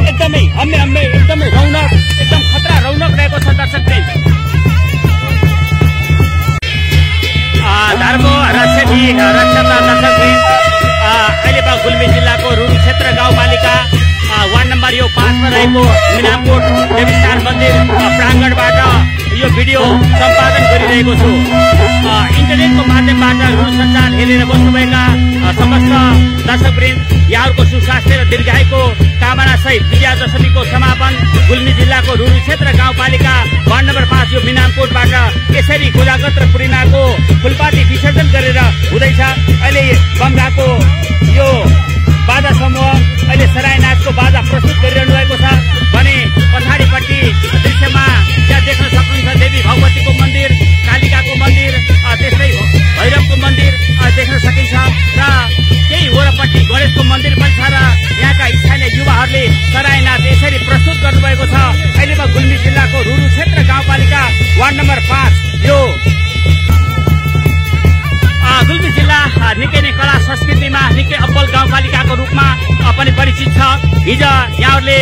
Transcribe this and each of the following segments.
एकदमै हम्मे एकदमै रौनक एकदम खतरा रौनक रहेको छ दर्शक प्रेम। धर्म रक्षापी रक्षाता दर्शक प्रेम अहिले गुल्मी जिल्लाको रुरु क्षेत्र गाउँपालिका वार्ड नम्बर 5 मा रहेको मिनामकोट देवीस्थान मन्दिर प्राङ्गणबाट यो भिडियो सम्पादन गरिरहेको छु। इन्टरनेटको माध्यमबाट रुरु सञ्चार हेरेर बस्नुभएका समस्त दर्शकवृन्द यहाँहरूको सुस्वास्थ्य र दीर्घायुको कामना सहित विजयादशमीको समापन गुल्मी जिल्लाको रुरु क्षेत्र गाउँपालिका वार्ड नम्बर 5 यो मिनामकोटबाट यसरी कोजागत र पूर्णिमाको फुलपाती विसर्जन गरेर हुँदैछ। अहिले गङ्गाको यो बाजा समूह अहिले सराय नाचको बाजा प्रस्तुत गरिरहनु भएको छ भने पछाडिपट्टि दृश्यमा त्यहाँ देख्न सक्नुहुन्छ देवी भगवतीको मन्दिर, कालिकाको मन्दिर, त्यस्तै भैरवको मन्दिर देख्न सकिन्छ र केही वरपट्टि गणेशको मन्दिर पनि छ र यहाँका स्थानीय युवाहरूले सराय नाच यसरी प्रस्तुत गर्नुभएको छ। अहिले गुल्मी जिल्लाको रुरु क्षेत्र गाउँपालिका वार्ड नम्बर 5 यो गुल्मी जिल्ला निकै नै कला संस्कृतिमा निकै अब्बल गाउँपालिकाको रूपमा पनि परिचित छ। हिजो यहाँहरूले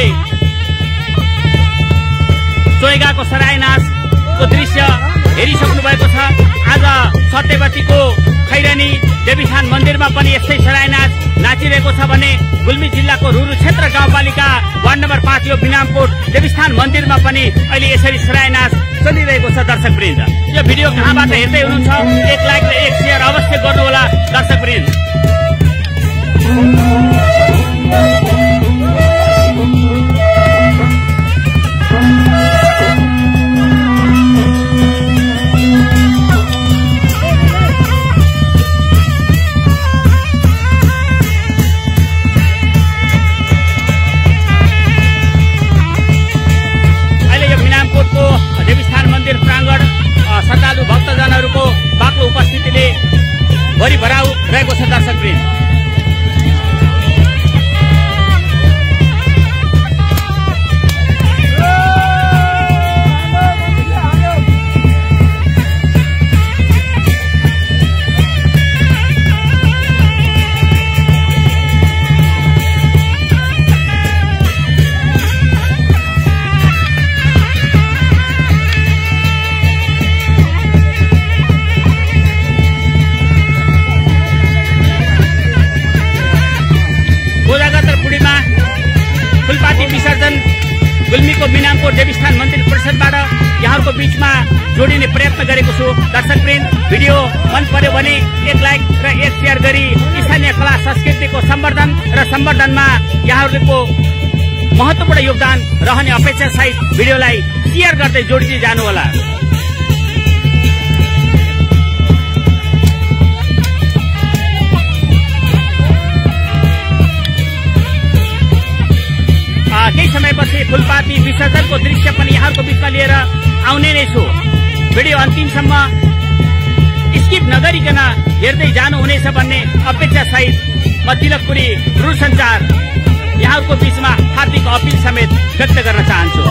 चोइगाको सराय नाचको दृश्य हेरिसक्नु भएको छ। आज सत्यवतीको खैरानी देवीस्थान मन्दिरमा पनि यस्तै सराय नाच नाचिरहेको छ भने गुल्मी जिल्लाको रुरु क्षेत्र गाउँपालिका वार्ड नम्बर 5 यो मिनामकोट देवीस्थान मन्दिरमा पनि अहिले यसरी सराय नाच चलिरहेको छ। दर्शकवृन्द यो भिडियो कहाँबाट हेर्दै हुनुहुन्छ 1 लाइक र 1 शेयर अवश्य गर्नुहोला दर्शकवृन्द। देवीस्थान मन्दिर प्राङ्गण श्रद्धालु भक्तजनहरूको बाक्लो उपस्थितिले भरिभराउ रहेको छ दर्शकवृन्द। फुलपाती विसर्जन गुल्मीको मिनामकोट देवीस्थान मन्दिर परिसरबाट यहाँहरूको बीचमा जोडिने प्रयत्न गरेको छु। दर्शकवृन्द भिडियो मन पर्यो भने 1 लाइक र 1 शेयर गरी स्थानीय कला संस्कृतिको सम्वर्धन र सम्वर्धनमा यहाँहरूको महत्त्वपूर्ण योगदान रहने अपेक्षा सहित भिडियोलाई शेयर गर्दै जोडिँदै जानुहोला। केही समयपछि फुलपाती विसर्जनको दृश्य पनि यहाँहरूको बीचमा लिएर आउने नै छु। भिडियो अन्तिमसम्म स्किप नगरिकन हेर्दै जानुहुनेछ भन्ने अपेक्षा सहित म तिलकपुरी रुरु सञ्चार यहाँहरूको बीचमा हार्दिक अपिल समेत व्यक्त गर्न चाहन्छु।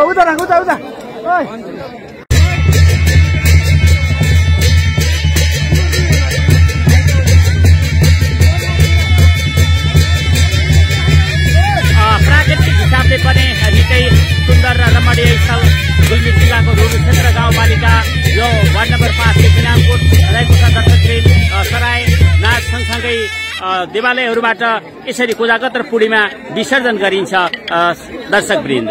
उता प्राकृतिक हिसाबले पनि निकै सुन्दर र रमणीय स्थल गुल्मी जिल्लाको रुरु क्षेत्र गाउँपालिका यो वार्ड नम्बर 5 मिनामकोट रहेको छ। दर्शकवृन्द सराय नाच सँगसँगै देवालयहरूबाट यसरी कोजागत र पूर्णिमा विसर्जन गरिन्छ। दर्शकवृन्द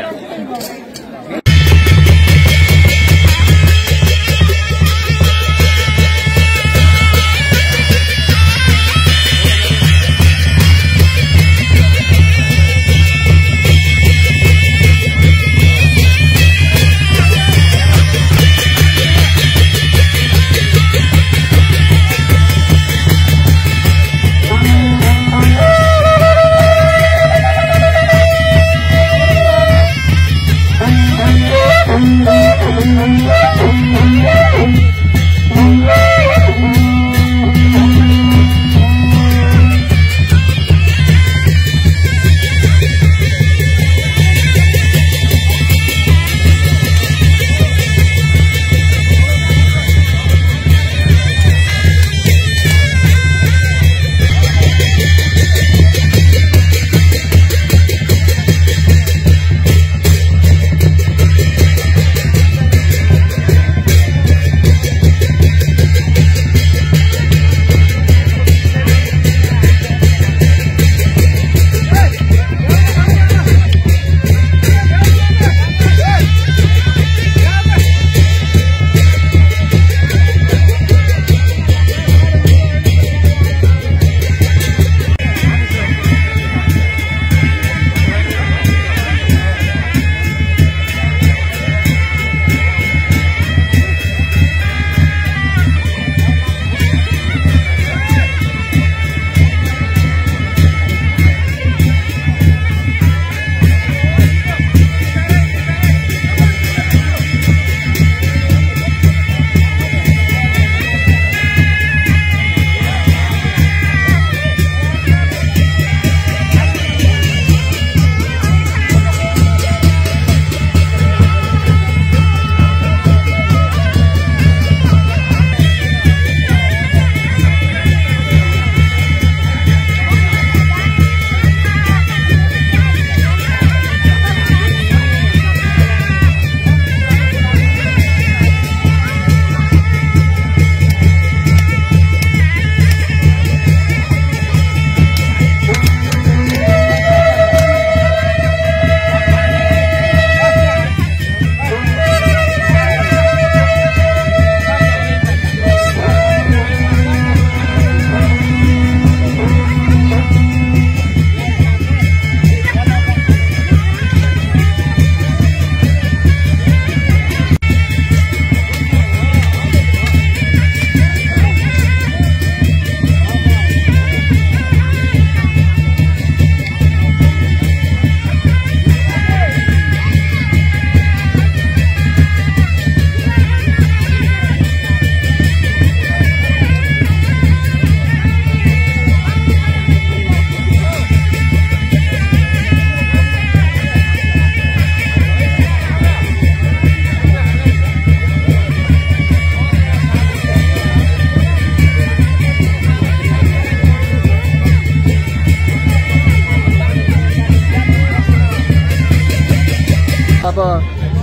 अब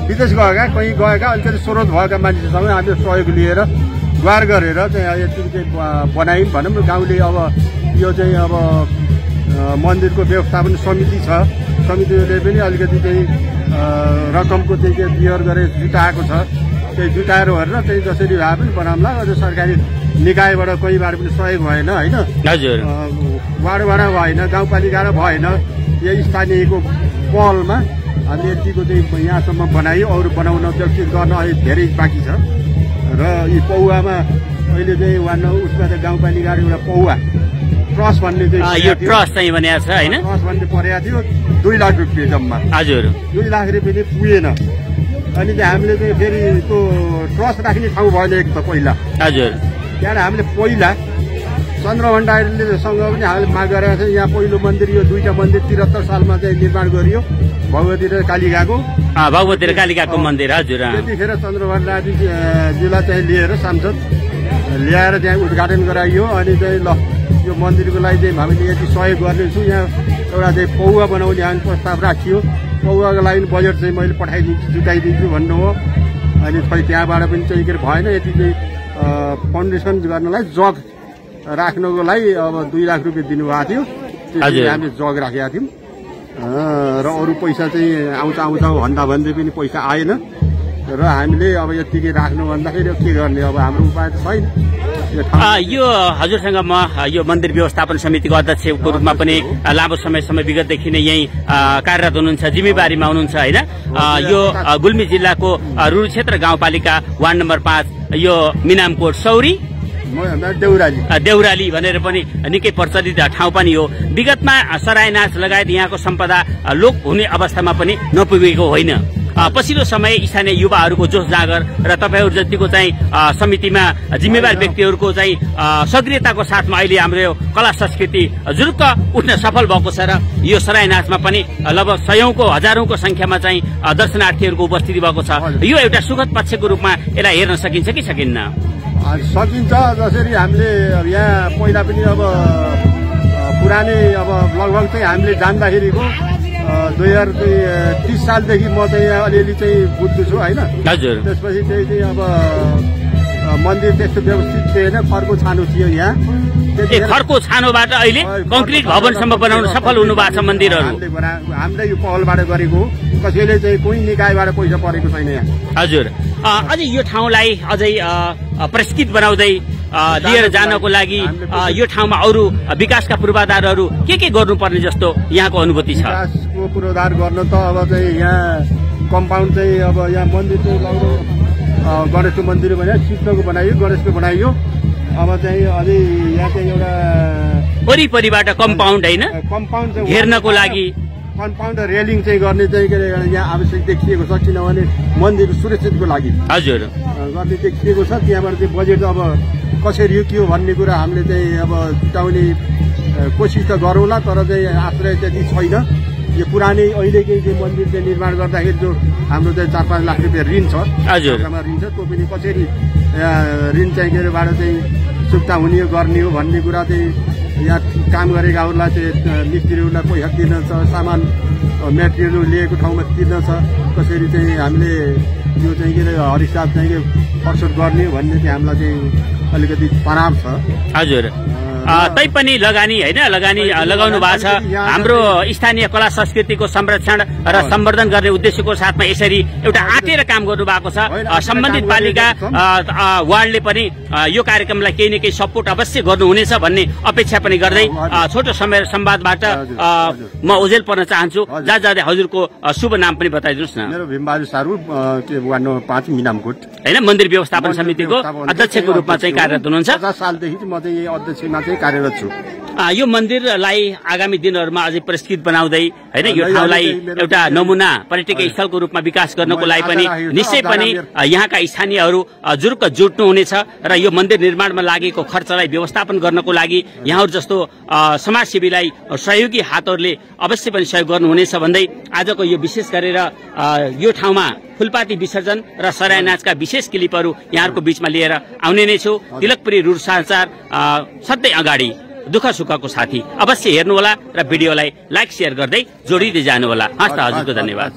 विदेश गएका कहीँ गएका अलिकति स्रोत भएका मान्छेसँग हामीले सहयोग लिएर गुहार गरेर चाहिँ यति चाहिँ बनायौँ भनौँ न। गाउँले अब यो चाहिँ अब मन्दिरको व्यवस्थापन समिति छ, समितिले पनि अलिकति चाहिँ रकमको चाहिँ बियर गरेर जुटाएको छ। त्यही जुटाएर हेरेर चाहिँ जसरी भए पनि बनाउँला। अझ सरकारी निकायबाट कहीँबाट पनि सहयोग भएन होइन, हजुर, वार्डबाट भएन, गाउँपालिका भएन, यो स्थानीयको पहलमा हामीले यतिको चाहिँ यहाँसम्म बनायो। अरू बनाउन व्यवस्थित गर्न अहिले धेरै बाँकी छ। र यी पौवामा अहिले चाहिँ उसमा चाहिँ गाउँपालिका एउटा पौवा ट्रस्ट भन्ने चाहिँ यो ट्रस्ट चाहिँ बनिएको छ होइन, ट्रस्ट भन्ने परेको थियो 2 लाख रुपियाँ जम्मा। हजुर, 2 लाख रुपियाँ पुगेन। अनि चाहिँ हामीले चाहिँ फेरि त्यो ट्रस्ट राख्ने ठाउँ भएन एक त पहिला। हजुर, त्यहाँबाट हामीले पहिला चन्द्रभण्डारीसँग पनि हामीले माग गरेका थियौँ। यहाँ पहिलो मन्दिर यो 2टा मन्दिर 73 सालमा चाहिँ निर्माण गरियो, भगवती र कालिकाको। भगवती र कालिकाको मन्दिर। हजुर, त्यतिखेर चन्द्रभण्डारीजीलाई चाहिँ लिएर सांसद ल्याएर त्यहाँ उद्घाटन गराइयो। अनि चाहिँ ल यो मन्दिरको लागि चाहिँ हामीले यति सहयोग गर्नेछौँ, यहाँ एउटा चाहिँ पौवा बनाउने हामी प्रस्ताव राखियो। पौवाको लागि बजेट चाहिँ मैले पठाइदिन्छु, जुटाइदिन्छु भन्नु हो। अनि खै त्यहाँबाट पनि चाहिँ के भएन। यति चाहिँ फाउन्डेसन गर्नलाई जग राख्नको लागि अब 2 लाख रुपियाँ दिनुभएको थियो। त्यसले हामीले जग राखेका थियौँ। र अरू पैसा चाहिँ आउँछ भन्दा भन्दै पनि पैसा आएन। र हामीले अब यतिकै राख्नु भन्दाखेरि के गर्ने, अब हाम्रो उपाय त छैन। यो हजुरसँग म यो मन्दिर व्यवस्थापन समितिको अध्यक्षको रूपमा पनि लामो समयसम्म विगतदेखि नै यही कार्यरत हुनुहुन्छ, जिम्मेवारीमा हुनुहुन्छ होइन। यो गुल्मी जिल्लाको रुरु क्षेत्र गाउँपालिका वार्ड नम्बर 5 यो मिनामकोट सौरी देउराली भनेर पनि निकै प्रचलित ठाउँ पनि हो। विगतमा सराय नाच लगायत यहाँको सम्पदा लोप हुने अवस्थामा पनि नपुगेको होइन। पछिल्लो समय स्थानीय युवाहरूको जोस जागर र तपाईँहरू जतिको चाहिँ समितिमा जिम्मेवार व्यक्तिहरूको चाहिँ सक्रियताको साथमा अहिले हाम्रो कला संस्कृति जुरुक्क उठ्न सफल भएको छ। र यो सराय नाचमा पनि लगभग 100औं हजारौंको संख्यामा चाहिँ दर्शनार्थीहरूको उपस्थिति भएको छ। यो एउटा सुखद पक्षको रूपमा यसलाई हेर्न सकिन्छ कि सकिन्न? सकिन्छ। जसरी हामीले यहाँ पहिला पनि अब पुरानै अब लगभग चाहिँ हामीले जान्दाखेरिको 2030 सालदेखि म चाहिँ यहाँ अलिअलि चाहिँ बुझ्छु छु होइन। हजुर, त्यसपछि चाहिँ अब मन्दिर त्यस्तो व्यवस्थित थिएन, खरको छानो थियो यहाँ। खरको छानोबाट अहिले कङ्क्रिट भवनसम्म बनाउन सफल हुनु भएको छ मन्दिरहरू। हामीले यो पहलबाट गरेको, कसैले चाहिँ कुनै निकायबाट पैसा परेको छैन यहाँ। हजुर, अझै यो ठाउँलाई अझै परिष्कृत बनाउँदै लिएर जानको लागि यो ठाउँमा अरू विकासका पूर्वाधारहरू के गर्नुपर्ने जस्तो यहाँको अनुभूति छ? विकासको पूर्वाधार गर्न त अब चाहिँ यहाँ कम्पाउन्ड चाहिँ अब यहाँ मन्दिर चाहिँ लगभग गणेशको मन्दिर बनायो, कृष्णको बनाइयो, गणेशको बनाइयो। अब चाहिँ अलि यहाँ चाहिँ एउटा वरिपरिबाट कम्पाउन्ड होइन, कम्पाउन्ड हेर्नको लागि कम्पाउन्ड रेलिङ चाहिँ गर्ने चाहिँ के अरे यहाँ आवश्यक देखिएको छ। किनभने मन्दिर सुरक्षितको लागि हजुर गर्ने देखिएको छ। त्यहाँबाट चाहिँ बजेट अब कसरी के हो भन्ने कुरा हामीले चाहिँ अब जुटाउने कोसिस त गरौँला। तर चाहिँ आश्रय त्यति छैन। यो पुरानै अहिलेकै चाहिँ मन्दिर चाहिँ निर्माण गर्दाखेरि जो हाम्रो चाहिँ 4-5 लाख रुपियाँ ऋण छ, हजुर ऋण छ, त्यो पनि कसरी ऋण चाहिँ के अरेबाट चाहिँ चुक्ता हुने हो गर्ने हो भन्ने कुरा चाहिँ यहाँ काम गरेकाहरूलाई चाहिँ मिस्त्रीहरूलाई पैसा तिर्न छ, सामान मेटेरियल लिएको ठाउँमा तिर्न छ। कसरी चाहिँ हामीले यो चाहिँ के अरे हरिसाब चाहिँ प्रस्तुत गर्ने भन्ने चाहिँ हामीलाई चाहिँ अलिकति तनाव छ। हजुर, तैपनि लगानी होइन, लगानी लगाउनु भएको छ। हाम्रो स्थानीय कला संस्कृतिको संरक्षण र सम्वर्धन गर्ने उद्देश्यको साथमा यसरी एउटा आँटेर काम गर्नु भएको छ। सम्बन्धित पालिका वार्डले पनि यो कार्यक्रमलाई केही न केही सपोर्ट अवश्य गर्नुहुनेछ भन्ने अपेक्षा पनि गर्दै छोटो समय संवादबाट म ओझेल पर्न चाहन्छु। जाँदै हजुरको शुभ नाम पनि बताइदिनुहोस् न। मेरो भीमबहादुर सारू, वार्ड नम्बर 5 मिनामकोट होइन, मन्दिर व्यवस्थापन समितिको अध्यक्षको रूपमा चाहिँ कार्यरत हुनुहुन्छ। 50 सालदेखि म चाहिँ अध्यक्षमा चाहिँ कार्यरत छु। यो मन्दिरलाई आगामी दिनहरूमा अझै परिष्कृत बनाउँदै होइन, यो ठाउँलाई एउटा नमुना पर्यटकीय स्थलको रूपमा विकास गर्नको लागि पनि निश्चय पनि यहाँका स्थानीयहरू जुरुक्क जुट्नु हुनेछ। र यो मन्दिर निर्माणमा लागेको खर्चलाई व्यवस्थापन गर्नको लागि यहाँहरू जस्तो समाजसेवीलाई सहयोगी हातहरूले अवश्य पनि सहयोग गर्नुहुनेछ भन्दै आजको यो विशेष गरेर यो ठाउँमा फुलपाती विसर्जन र सराय नाचका विशेष क्लिपहरू यहाँहरूको बीचमा लिएर आउने नै छु। तिलकपुरी रुर समाचार सधैँ अगाडि दुःख सुखको साथी अवश्य हेर्नुहोला र भिडियोलाई लाइक शेयर गर्दै जोडिँदै जानुहोला। हस् त, हजुरको धन्यवाद।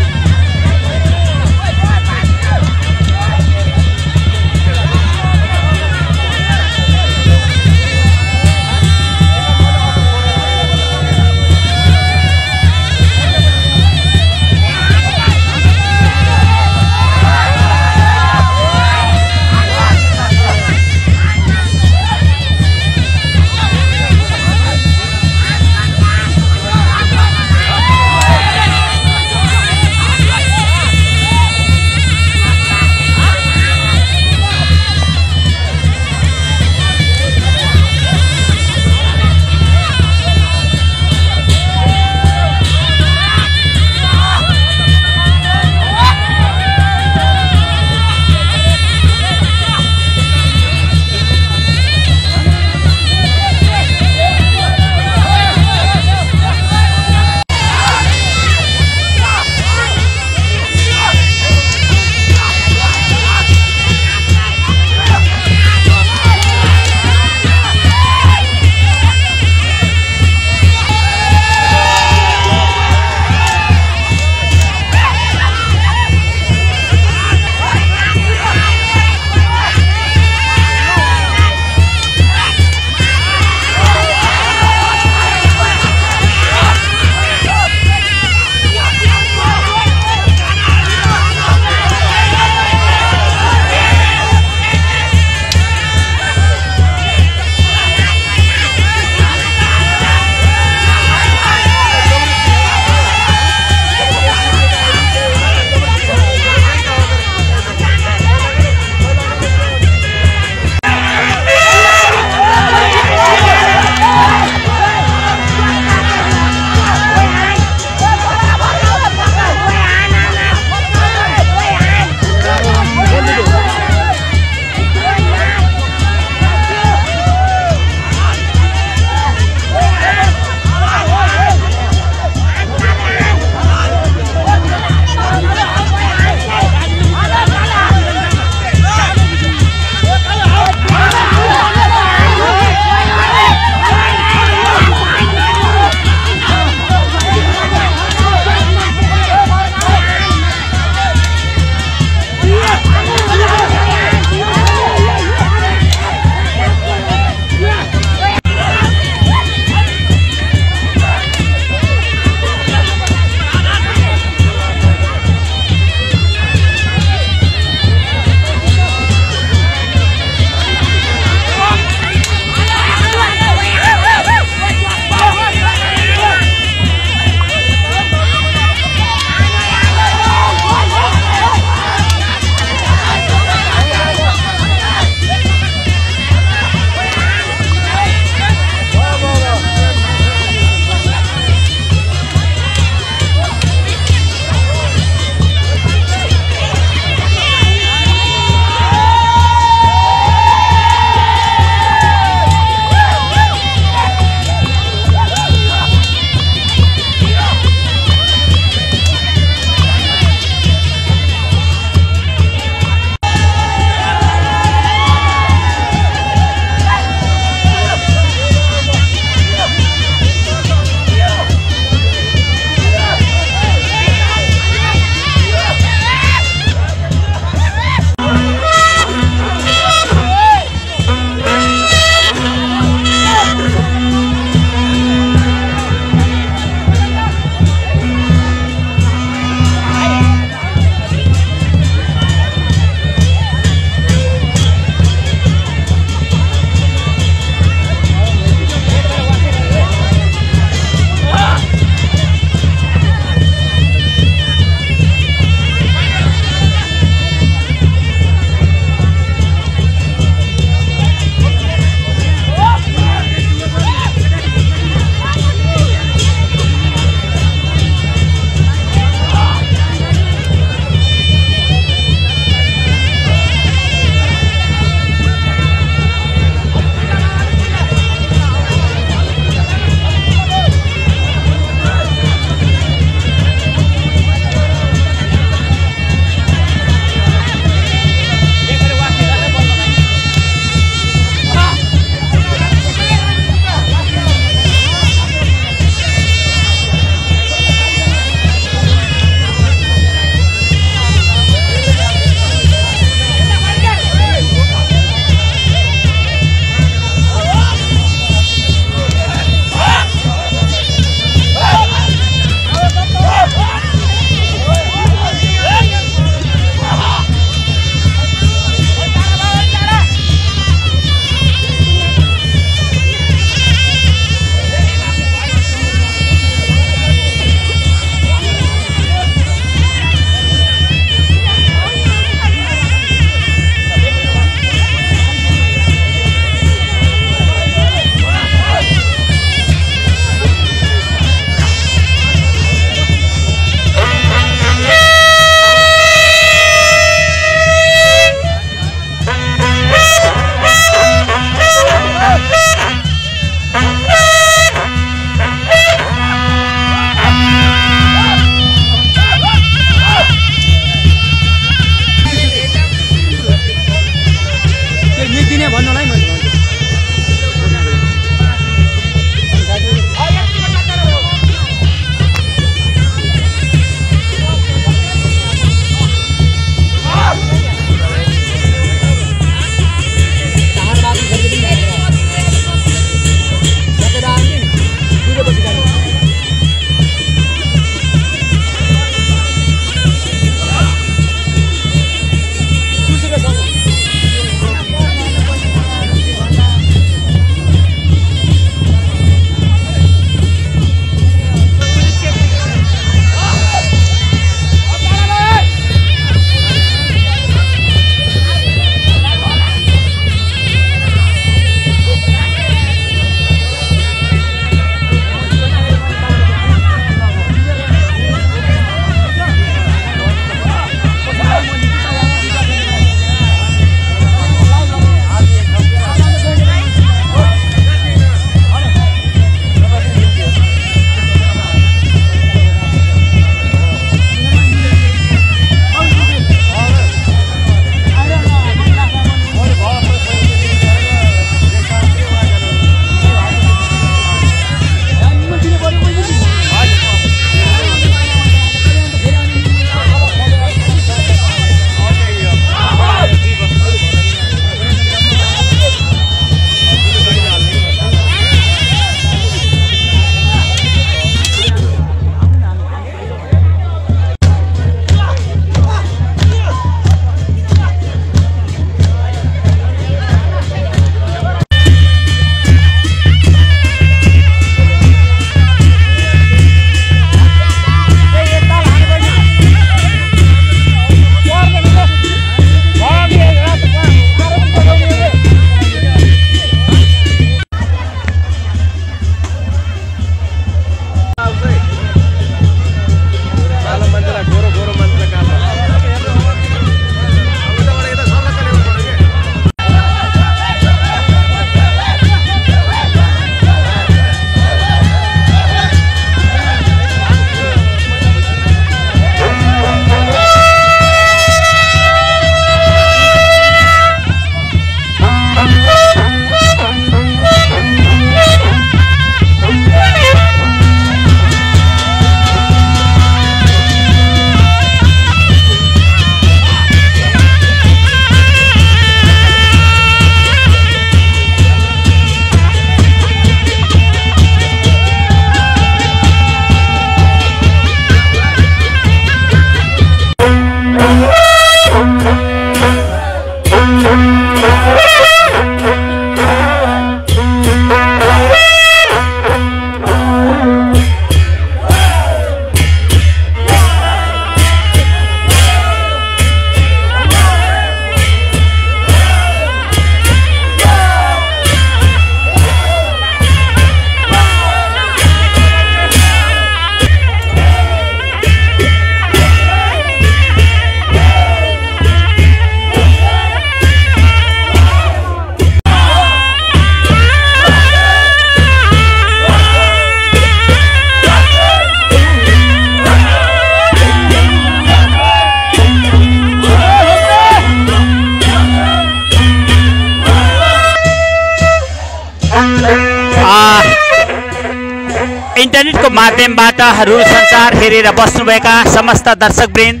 इन्टरनेटको माध्यमबाट रुरु संसार हेरेर बस्नुभएका समस्त दर्शकवृन्द,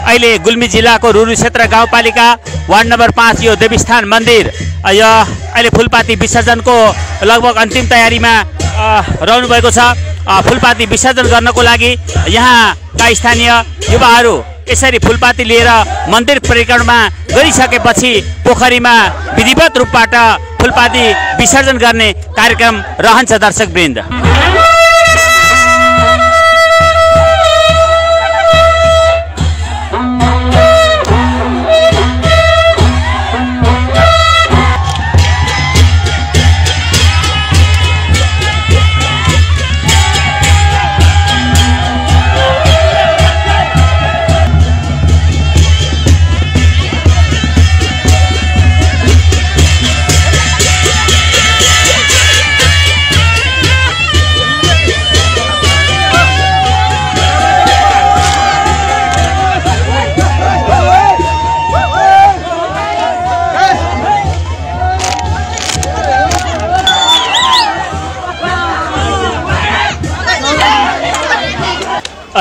अहिले गुल्मी जिल्लाको रुरु क्षेत्र गाउँपालिका वार्ड नम्बर 5 यो देवीस्थान मन्दिर यो अहिले फुलपाती विसर्जनको लगभग अन्तिम तयारीमा रहनुभएको छ। फुलपाती विसर्जन गर्नको लागि यहाँका स्थानीय युवाहरू यसरी फुलपाती लिएर मन्दिर परिक्रमा गरिसकेपछि पोखरीमा विधिवत रूपबाट फुलपाती विसर्जन गर्ने कार्यक्रम रहन्छ। दर्शकवृन्द,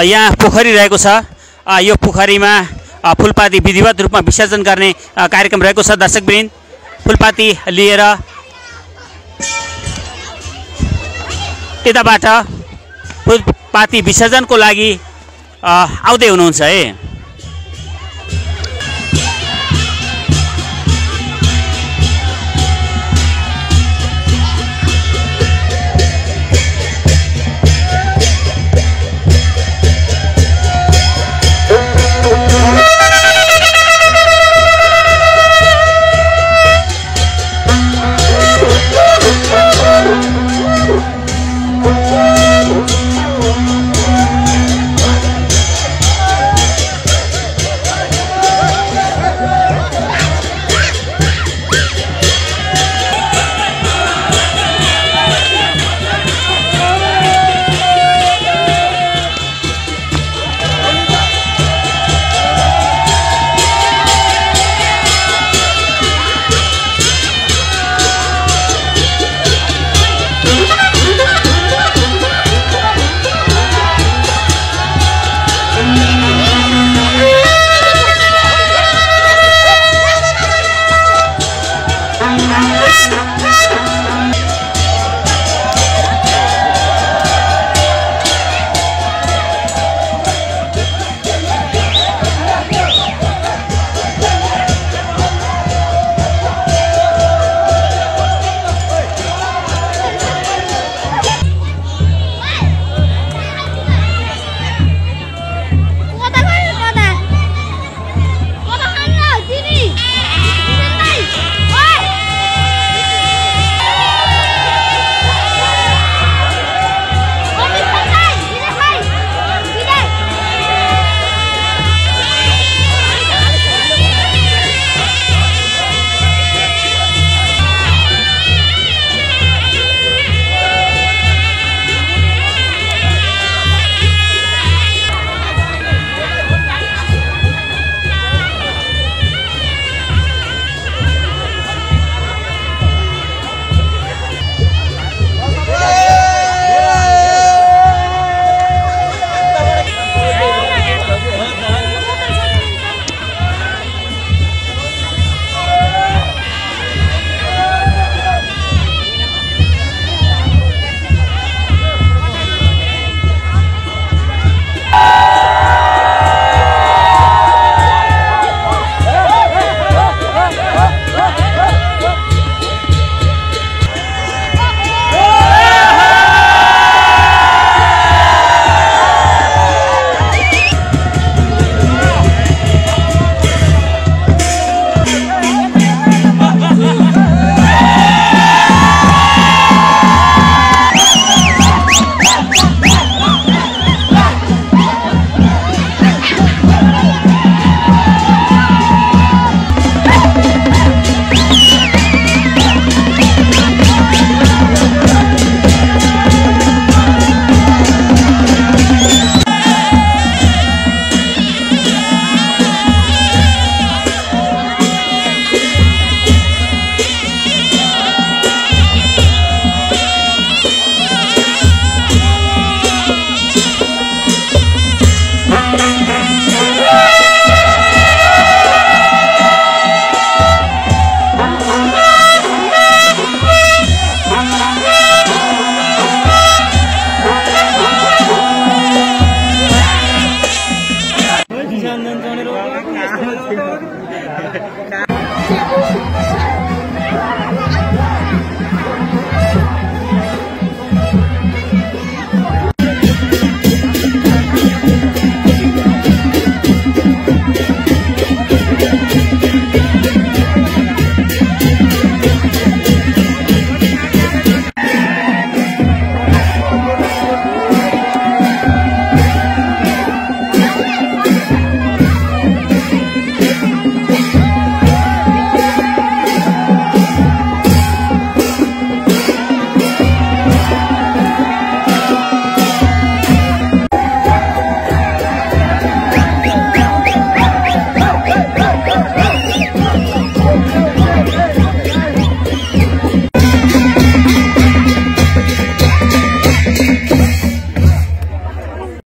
यहाँ पोखरी रहेको छ। यो पोखरीमा फुलपाती विधिवत रूपमा विसर्जन गर्ने कार्यक्रम रहेको छ। दर्शकवृन्द, फुलपाती लिएर यताबाट फुलपाती विसर्जनको लागि आउँदै हुनुहुन्छ है।